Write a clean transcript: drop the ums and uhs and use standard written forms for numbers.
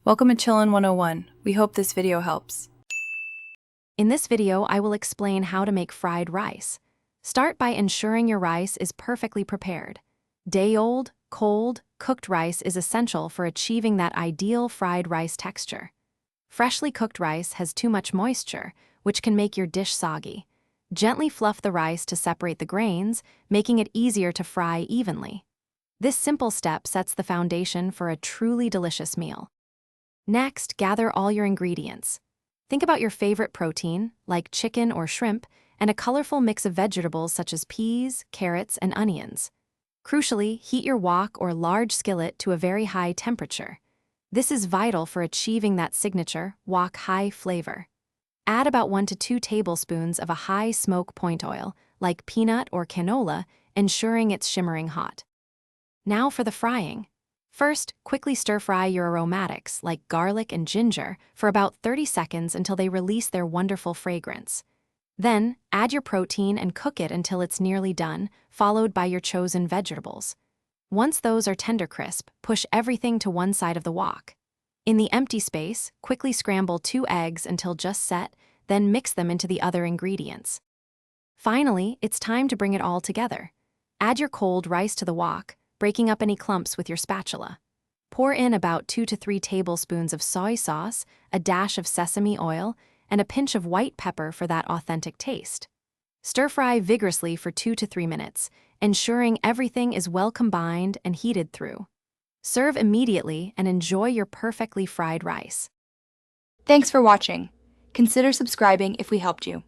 Welcome to Chillin' 101. We hope this video helps. In this video, I will explain how to make fried rice. Start by ensuring your rice is perfectly prepared. Day-old, cold, cooked rice is essential for achieving that ideal fried rice texture. Freshly cooked rice has too much moisture, which can make your dish soggy. Gently fluff the rice to separate the grains, making it easier to fry evenly. This simple step sets the foundation for a truly delicious meal. Next, gather all your ingredients. Think about your favorite protein, like chicken or shrimp, and a colorful mix of vegetables such as peas, carrots, and onions. Crucially, heat your wok or large skillet to a very high temperature. This is vital for achieving that signature wok-high flavor. Add about 1 to 2 tablespoons of a high smoke point oil, like peanut or canola, ensuring it's shimmering hot. Now for the frying. First, quickly stir-fry your aromatics, like garlic and ginger, for about 30 seconds until they release their wonderful fragrance. Then, add your protein and cook it until it's nearly done, followed by your chosen vegetables. Once those are tender crisp, push everything to one side of the wok. In the empty space, quickly scramble 2 eggs until just set, then mix them into the other ingredients. Finally, it's time to bring it all together. Add your cold rice to the wok, breaking up any clumps with your spatula. Pour in about 2 to 3 tablespoons of soy sauce, a dash of sesame oil, and a pinch of white pepper for that authentic taste. Stir-fry vigorously for 2 to 3 minutes, ensuring everything is well combined and heated through. Serve immediately and enjoy your perfectly fried rice. Thanks for watching. Consider subscribing if we helped you.